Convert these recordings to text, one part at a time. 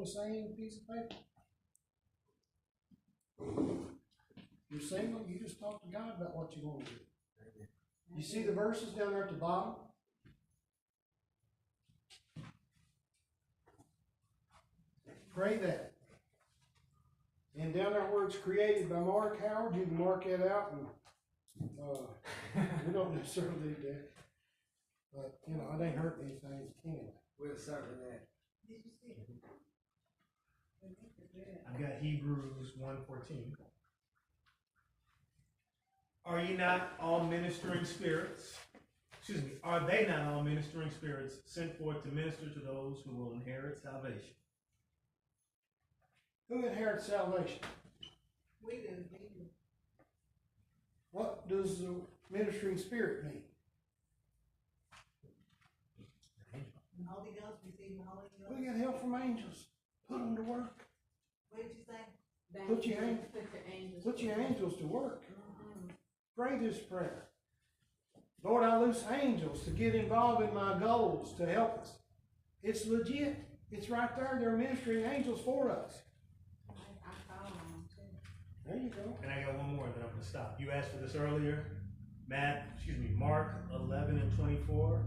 on the same piece of paper? You're single, you just talk to God about what you want to do. You see the verses down there at the bottom? Pray that. And down there where it's created by Mark Howard, you can mark it out, and we don't necessarily need that. But, you know, it ain't hurting anything anyway. We'll circle that. I've got Hebrews 1:14. Are ye not all ministering spirits? Excuse me, are they not all ministering spirits sent forth to minister to those who will inherit salvation? Who inherits salvation? We do. What does the ministering spirit mean? Holy Ghost, receive the Holy Ghost. We get help from angels. Put them to work. What did you say? Put your angels to work. Pray this prayer. Lord, I loose angels to get involved in my goals to help us. It's legit. It's right there. They're ministering angels for us. There you go. And I got one more, then I'm going to stop. You asked for this earlier. Mark 11:24.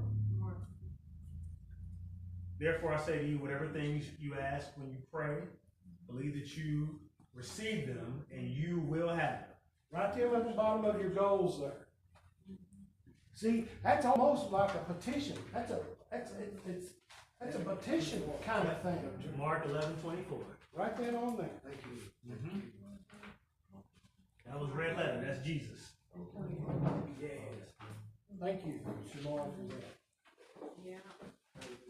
Therefore I say to you, whatever things you ask when you pray, believe that you receive them and you will have them. Right there at the bottom of your goals there. See, that's almost like a petition. That's a petition kind of thing. Mark 11:24. Right there on there. Thank you. Mm-hmm. That was red letter. That's Jesus. Yes. Thank you, Shamar, for that. Yeah.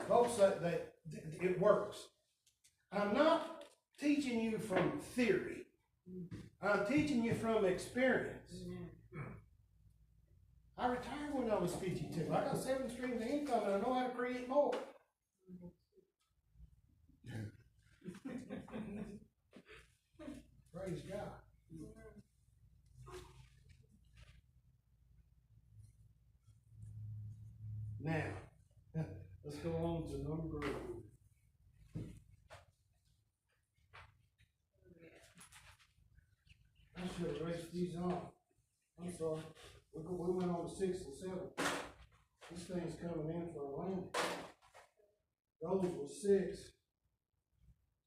Folks, that it works. I'm not teaching you from theory. I'm teaching you from experience. I retired when I was 52. I got 7 streams of income and I know how to create more. Praise God. Now, let's go on to number. I should have raced these off. I'm sorry. We went on to 6 and 7. This thing's coming in for a landing. Those were 6.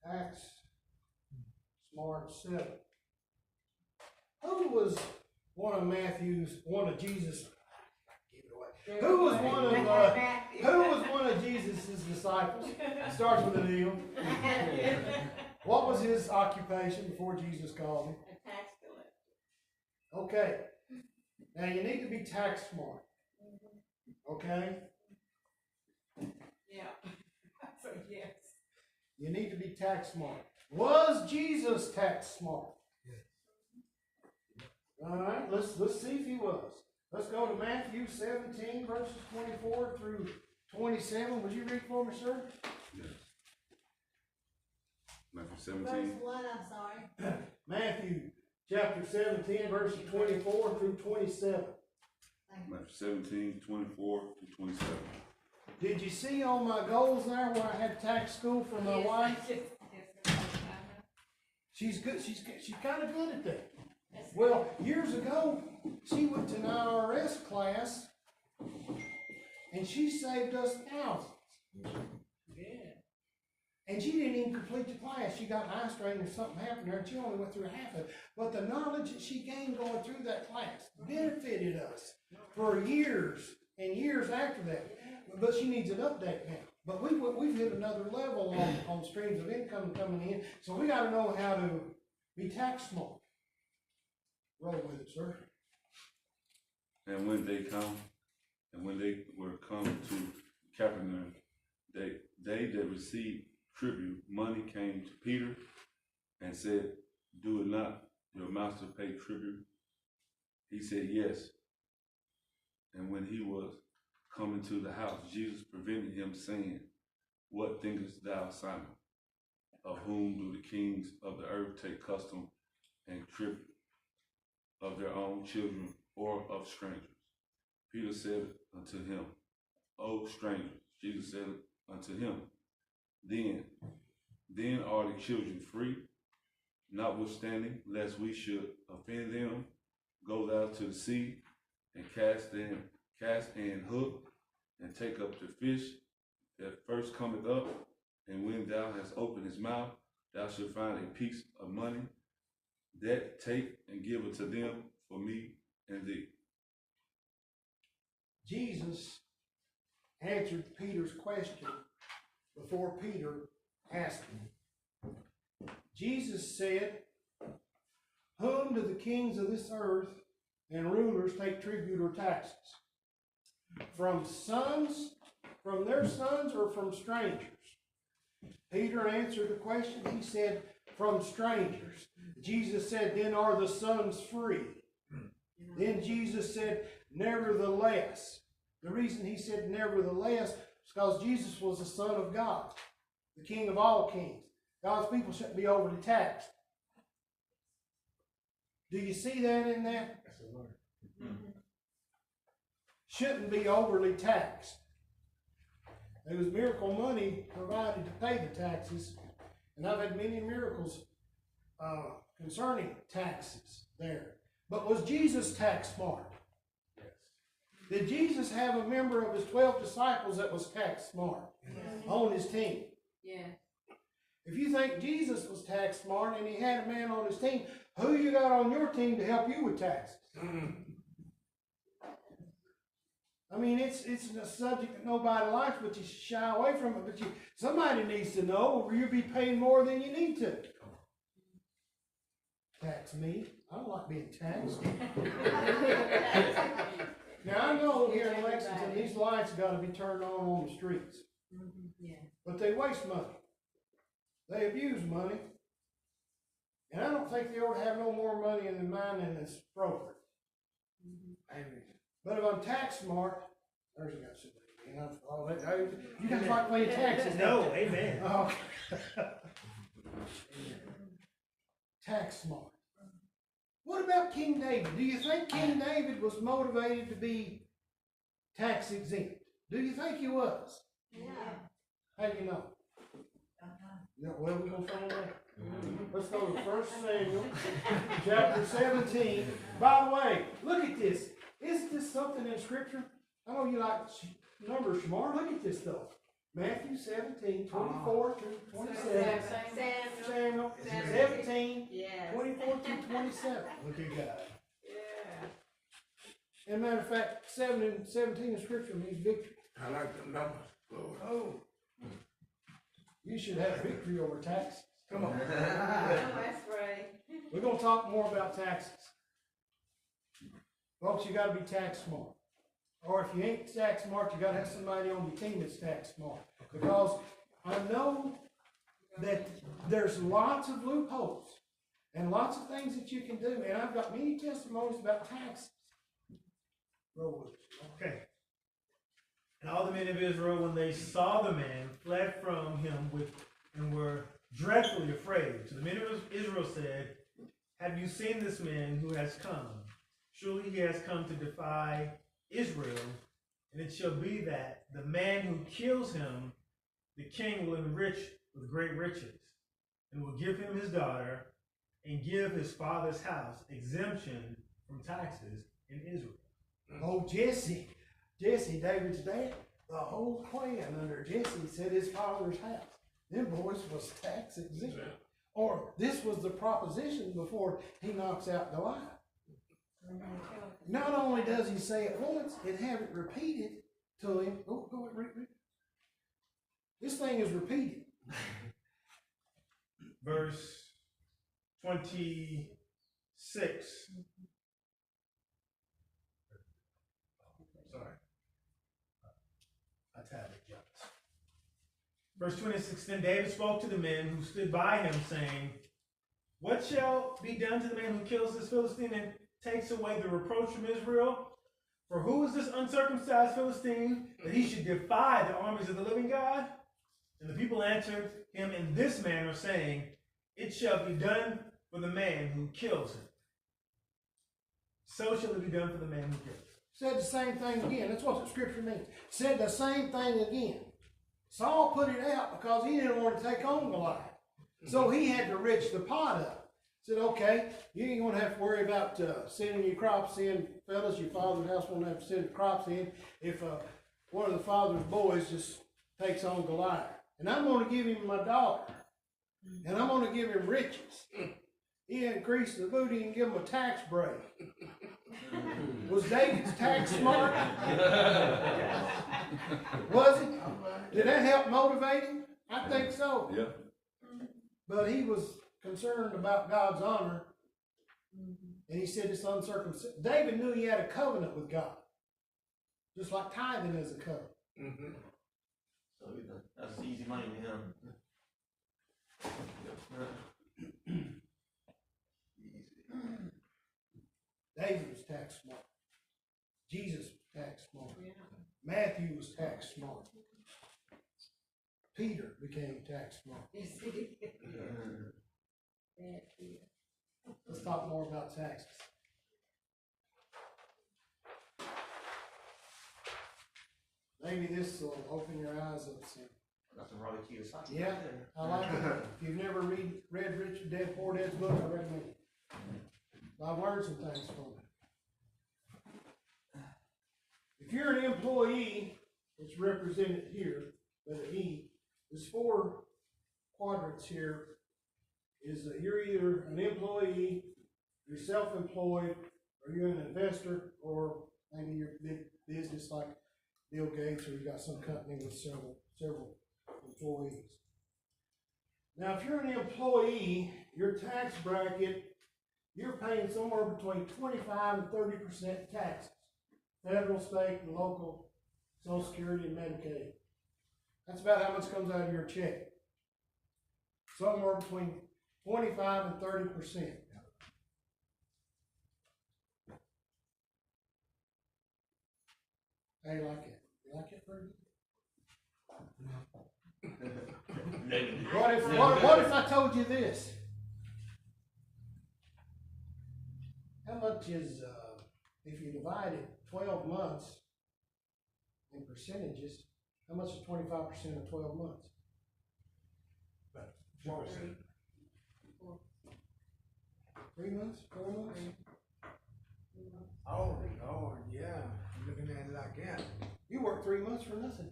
Acts, Smart 7. Who was one of Jesus? Who was one of Jesus' disciples? Starts with an M. What was his occupation before Jesus called him? A tax collector. Okay. Now you need to be tax smart. Okay? Yeah. So yes. You need to be tax smart. Was Jesus tax smart? Yes. All right, let's see if he was. Let's go to Matthew 17, verses 24 through 27. Would you read for me, sir? Yes. Matthew 17. Verse what, I'm sorry? Matthew chapter 17, verses 24 through 27. Matthew 17, 24 to 27. Did you see on my goals there where I had tax school for my wife? She's good. She's kind of good at that. Well, years ago, she went to an IRS class, and she saved us thousands. Good. And she didn't even complete the class. She got eye strain or something happened there, and she only went through half of it. But the knowledge that she gained going through that class benefited us for years and years after that. But she needs an update now. But we've hit another level on streams of income coming in, so we got to know how to be tax smart. Roll with it, sir. And when they were come to Capernaum, they that received tribute money came to Peter and said, "Do it not your master pay tribute?" He said, "Yes." And when he was coming to the house, Jesus prevented him, saying, "What thinkest thou, Simon? Of whom do the kings of the earth take custom and tribute? Of their own children or of strangers?" Peter said unto him, "O strangers." Jesus said unto him, "Then Then are the children free? Notwithstanding, lest we should offend them, go thou to the sea, and cast in hook, and take up the fish that first cometh up, and when thou hast opened his mouth, thou shalt find a piece of money. That take and give it to them for me and thee. Jesus answered Peter's question before Peter asked him. Jesus said, whom do the kings of this earth and rulers take tribute or taxes? From their sons, or from strangers? Peter answered the question. He said, from strangers. Jesus said, then are the sons free? Then Jesus said, nevertheless. The reason he said nevertheless is because Jesus was the Son of God, the King of all kings. God's people shouldn't be overly taxed. Do you see that in that? That's the word. Shouldn't be overly taxed. There was miracle money provided to pay the taxes, and I've had many miracles concerning taxes there. But was Jesus tax smart? Yes. Did Jesus have a member of his 12 disciples that was tax smart on his team? Yeah. If you think Jesus was tax smart and he had a man on his team, who you got on your team to help you with taxes? I mean, it's a subject that nobody likes, but you shy away from it. But somebody needs to know, or you'll be paying more than you need to. Tax me. I don't like being taxed. Now, I know here in Lexington, these lights got to be turned on the streets. Yeah. But they waste money. They abuse money. And I don't think they ought to have no more money in the mine than is appropriate. Amen. But if I'm tax smart, there's a guy somebody. You guys like paying taxes? No, amen. Oh. Tax smart. What about King David? Do you think King David was motivated to be tax exempt? Do you think he was? Yeah. How do you know? Yeah, well, we're going to find out. Let's go to 1 Samuel, chapter 17. By the way, look at this. Isn't this something in Scripture? I know you like numbers, Shamar. Look at this, though. Matthew 17, 24 through 27. Samuel 17, Yeah. 24 through 27. Look at God. Yeah. As a matter of fact, 7 and 17 in Scripture means victory. I like them numbers. Lord. Oh. You should have victory over taxes. Come on. Oh, that's right. We're going to talk more about taxes. Folks, you got to be tax smart. Or if you ain't tax smart, you got to have somebody on your team that's tax smart. Because I know that there's lots of loopholes and lots of things that you can do. And I've got many testimonies about taxes. Roll with it. Okay. And all the men of Israel, when they saw the man, fled from him and were dreadfully afraid. So the men of Israel said, have you seen this man who has come? Surely he has come to defy Israel, and it shall be that the man who kills him, the king will enrich with great riches, and will give him his daughter, and give his father's house exemption from taxes in Israel. Oh, Jesse, David's dad, the whole clan under Jesse said his father's house. Them boys was tax exempt. Or this was the proposition before he knocks out Goliath. Not only does he say it once, and have it repeated to him. Go read. This thing is repeated. Verse 26. Sorry. Italic. Verse 26, then David spoke to the men who stood by him, saying, what shall be done to the man who kills this Philistine and takes away the reproach from Israel? For who is this uncircumcised Philistine that he should defy the armies of the living God? And the people answered him in this manner, saying, it shall be done for the man who kills him. So shall it be done for the man who kills him. Said the same thing again. That's what the scripture means. Said the same thing again. Saul put it out because he didn't want to take on Goliath. So he had to rich the pot up. Said, okay, you ain't gonna have to worry about sending your crops in, fellas. Your father's house won't have to send the crops in if one of the father's boys just takes on Goliath. And I'm gonna give him my daughter, and I'm gonna give him riches. He increased the booty and give him a tax break. Was David's tax smart? Was he? Did that help motivate him? I think so. Yeah. But he was concerned about God's honor, and he said it's uncircumcision. David knew he had a covenant with God, just like tithing is a covenant. Mm-hmm. So that's easy money to him. David was tax smart. Jesus was tax smart. Yeah. Matthew was tax smart. Peter became tax smart. You see? Bad deal. Let's talk more about taxes. Maybe this will open your eyes up some. That's a really key to sight. Yeah, I like it. If you've never read Rich Dad Poor Dad's book, I recommend it. I've learned some things from it. If you're an employee, it's represented here, but there's 4 quadrants here. Is that you're either an employee, you're self-employed, or you're an investor, or maybe you're a big business like Bill Gates, or you got some company with several employees. Now, if you're an employee, your tax bracket, you're paying somewhere between 25 and 30% taxes. Federal, state, and local, Social Security, and Medicaid. That's about how much comes out of your check. Somewhere between 25 and 30%. How you like it? You like it, Fergie? What if I told you this? How much is, if you divided 12 months in percentages, how much is 25% of 12 months? 4%. 3 months? 4 months? Oh, Lord, yeah. I'm looking at it like that. You work 3 months for nothing.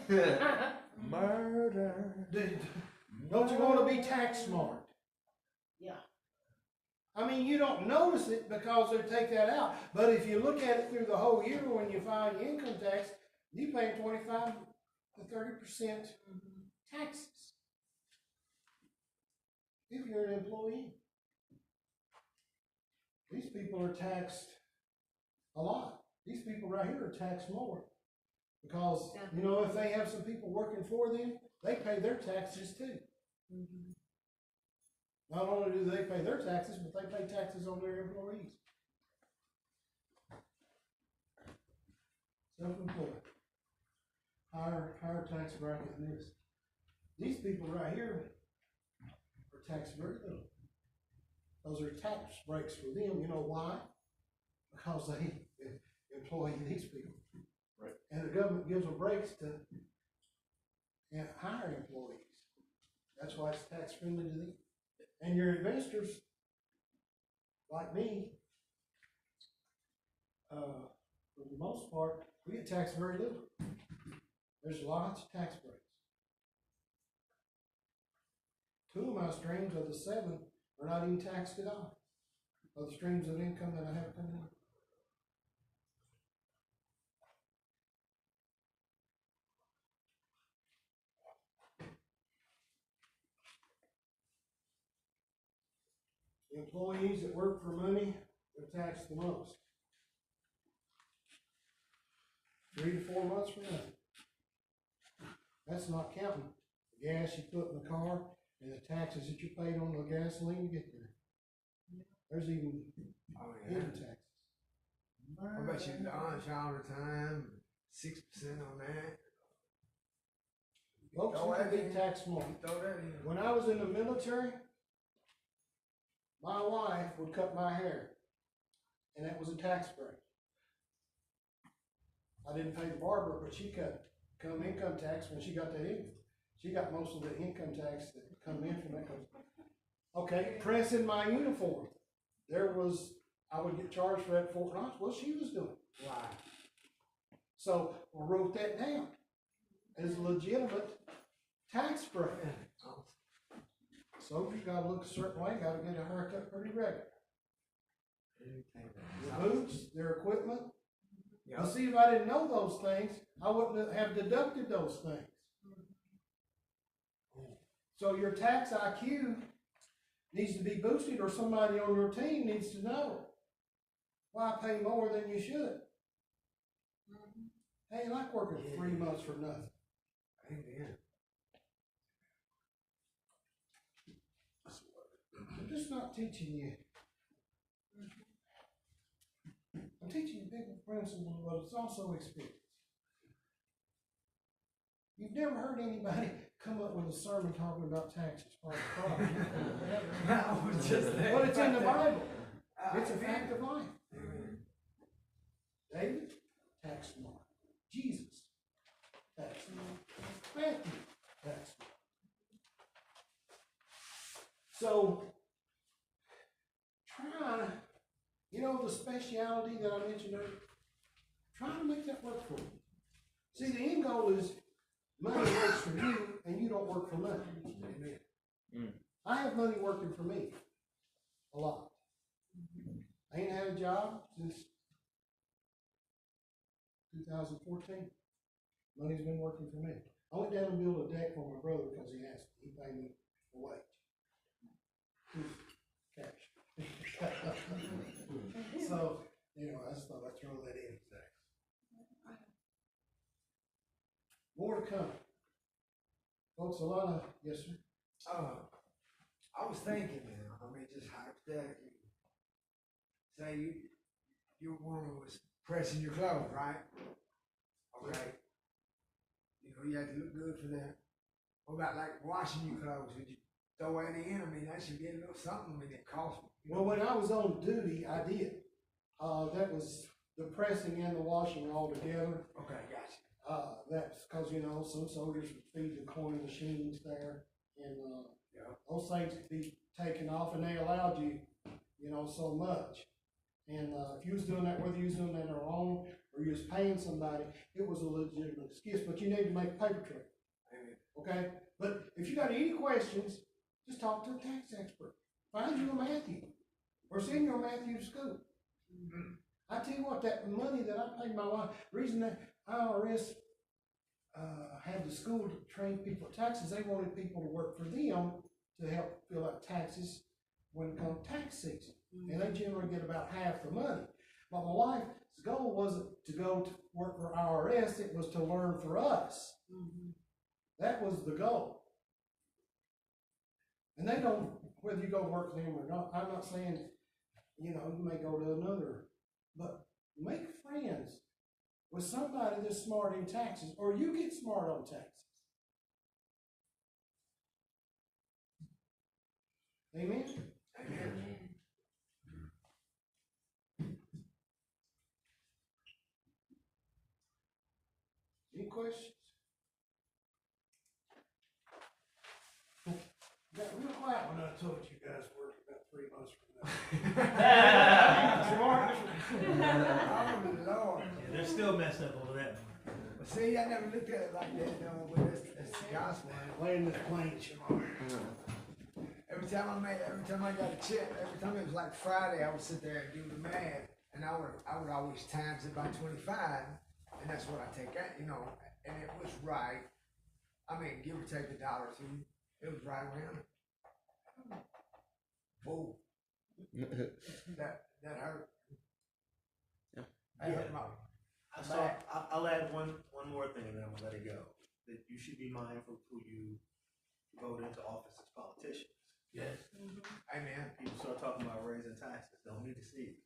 Amen. Murder. Don't you want to be tax smart? Yeah. I mean, you don't notice it because they take that out. But if you look at it through the whole year when you file your income tax, you pay 25 to 30% taxes. If you're an employee. These people are taxed a lot. These people right here are taxed more. Because, you know, if they have some people working for them, they pay their taxes too. Not only do they pay their taxes, but they pay taxes on their employees. Self-employed. Higher tax bracket than this. These people right here are taxed very little. Those are tax breaks for them. You know why? Because they employ these people. Right. And the government gives them breaks to hire employees. That's why it's tax friendly to them. And your investors, like me, for the most part, we get taxed very little. There's lots of tax breaks. 2 of my streams of the 7 are not even taxed at all. Of the streams of income that I have coming in. The employees that work for money, they're taxed the most. 3 to 4 months for nothing. That's not counting the gas you put in the car and the taxes that you paid on the gasoline to get there. There's even Oh, hidden yeah. taxes. What about your lunch all the time? 6% on that? Folks, you can be tax smart. You throw that in. When I was in the military, my wife would cut my hair, and that was a tax break. I didn't pay the barber, but she cut income tax when she got that income. She got most of the income tax that come in from that. Okay, pressing my uniform. I would get charged for that Fort Knox. Well, she was doing. Why? So I wrote that down as a legitimate tax break. Soldiers gotta look a certain way, gotta get a haircut pretty regular. Their boots, their equipment. Now, see, if I didn't know those things, I wouldn't have deducted those things. So your tax IQ needs to be boosted, or somebody on your team needs to know why pay more than you should. Hey, you like working 3 months for nothing. Amen. I'm just not teaching you. I'm teaching you big principles, but it's also experience. You've never heard anybody come up with a sermon talking about taxes part of the problem. I was just there. But it's in the Bible. It's a fact of life. David, tax mark. Jesus, tax mark. Matthew, tax mark. So, try, the speciality that I mentioned earlier, try to make that work for you. See, the end goal is money works for you and you don't work for money. Amen. I have money working for me a lot. I ain't had a job since 2014. Money's been working for me. I went down and built a deck for my brother because he asked me. He paid me a wage. Cash. So, I just thought I'd throw that in. More to come. Folks, a lot of, yes, sir? I was thinking now, just hypothetically, say you one who was pressing your clothes, right? Okay. You had to look good for that. What about like washing your clothes? Would you throw any in? That should get a little something. It cost me. Well, when I was on duty, I did. That was the pressing and the washing all together. Okay, gotcha. That's because, some soldiers would feed the coin machines there, and those things could be taken off, and they allowed you, so much. And if you was doing that, whether you was doing that on your own or you was paying somebody, it was a legitimate excuse. But you need to make a paper trail. Okay? But if you got any questions, just talk to a tax expert. Find you a Matthew, or send your Matthew to school. I tell you what, that money that I paid my wife, the reason that IRS had the school to train people at taxes, they wanted people to work for them to help fill out taxes when it comes tax season. And they generally get about half the money. But my wife's goal wasn't to go to work for IRS, it was to learn for us. That was the goal. And they don't, whether you go work for them or not, I'm not saying, you may go to another, but make friends with somebody that's smart in taxes, or you get smart on taxes. Amen? Amen. Any questions? Got real quiet when I told you guys worked about 3 months from now. Oh, Lord. Yeah, they're still messed up over that one. But see, I never looked at it like that, with this gospel. Laying this plane, Shamar. Every time I got a check, every time it was like Friday, I would sit there and do the math, and I would always times it by 25, and that's what I take out, and it was right. Give or take $1 or $2, it was right around. Whoa. that hurt. Yeah. That hurt my back. I'll add one more thing and then I'm gonna let it go. That you should be mindful of who you vote into office as politicians. Yes. Amen. People start talking about raising taxes, don't be deceived.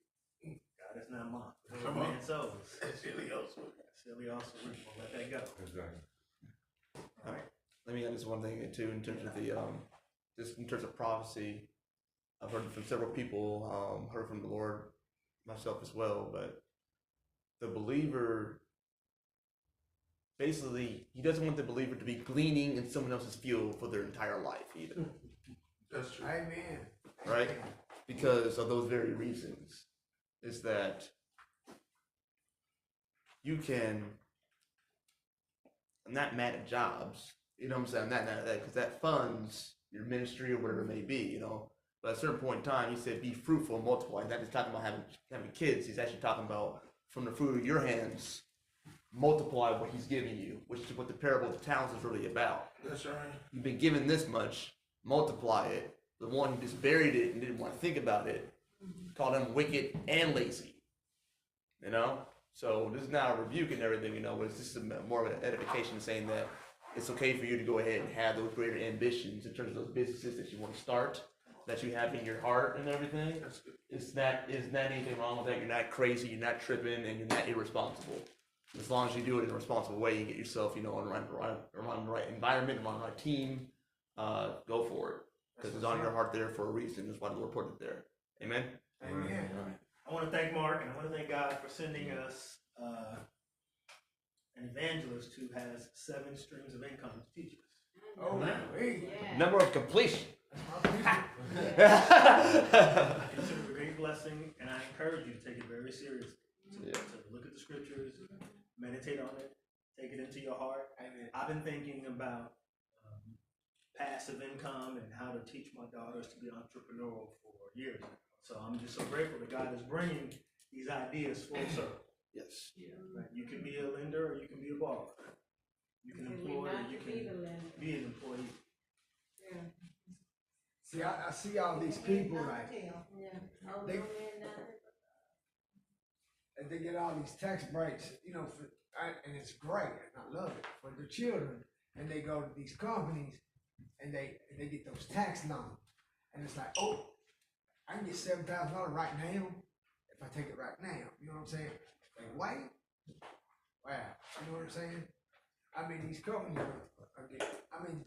God is not mocked. Come on. Man sows. Silly also. Silly also reap. We'll let that go. Exactly. All right. Let me add this one thing too, in terms of just in terms of prophecy. I've heard from several people, heard from the Lord, myself as well, but the believer basically, he doesn't want the believer to be gleaning in someone else's field for their entire life either, That's true. Amen. right? Amen. Because of those very reasons, is that you can. I'm not mad at jobs, you know what I'm saying? I'm not mad at that because that funds your ministry or whatever it may be, you know. But at a certain point in time, he said, "Be fruitful and multiply." He's not just talking about having kids. He's actually talking about from the fruit of your hands, multiply what he's giving you, which is what the parable of the talents is really about. That's right. You've been given this much, multiply it. The one who just buried it and didn't want to think about it, called him wicked and lazy. You know? So this is not a rebuke and everything, you know, but it's just more of an edification saying that it's okay for you to go ahead and have those greater ambitions in terms of those businesses that you want to start, that you have in your heart and everything. That's good. It's not anything wrong with that. You're not crazy, you're not tripping, and you're not irresponsible. As long as you do it in a responsible way, you get yourself, you know, around the right environment, around the right team, go for it. Because it's on your heart there for a reason. That's why the Lord put it there. Amen? Amen. I want to thank Mark and I want to thank God for sending us an evangelist who has 7 streams of income to teach us. Oh, man. Yeah. Number of completion. I consider it a great blessing, and I encourage you to take it very seriously. Yeah. To look at the scriptures, meditate on it, take it into your heart. Amen. I've been thinking about passive income and how to teach my daughters to be entrepreneurial for years now. So I'm just so grateful that God is bringing these ideas full circle. Yes. Right? You can be a lender or you can be a borrower. You can employ or you can be an employee. See, I see all these people like, They- and they get all these tax breaks, you know, and it's great, and I love it for their children. And they go to these companies, and they get those tax loans, and it's like, oh, I can get $7,000 right now if I take it right now. You know what I'm saying? Like, wait, wow, you know what I'm saying? I mean, these companies are getting, I mean,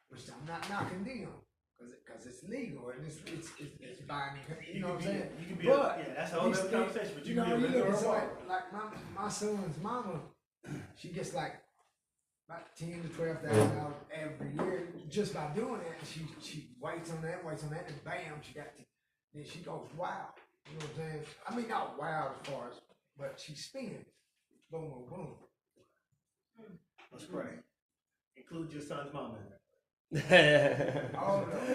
which I'm not knocking them, cause it's legal and it's binding. You know what I'm saying? You can be But yeah, that's a whole these other things- conversation, but you You know, can be a you lender look or at a borrower. somebody, like my son's mama, she gets like about $10,000 to $12,000 every year just by doing that. And she waits on that, and bam, she got. Then she goes, wow. You know what I'm saying? I mean, not wow as far as, but she spends. Boom, boom, boom. Let's pray. Include your son's mama in that. All of those.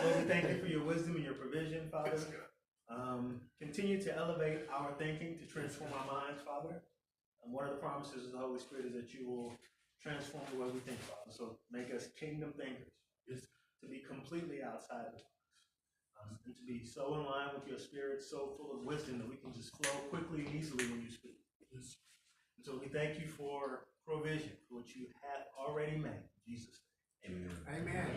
Lord, we thank you for your wisdom and your provision, Father. Continue to elevate our thinking, to transform our minds, Father. One of the promises of the Holy Spirit is that you will transform the way we think, Father. So make us kingdom thinkers, to be completely outside of the box, and to be so in line with your Spirit, so full of wisdom that we can just flow quickly and easily when you speak. And so we thank you for provision, for what you have already made. In Jesus' name. Amen.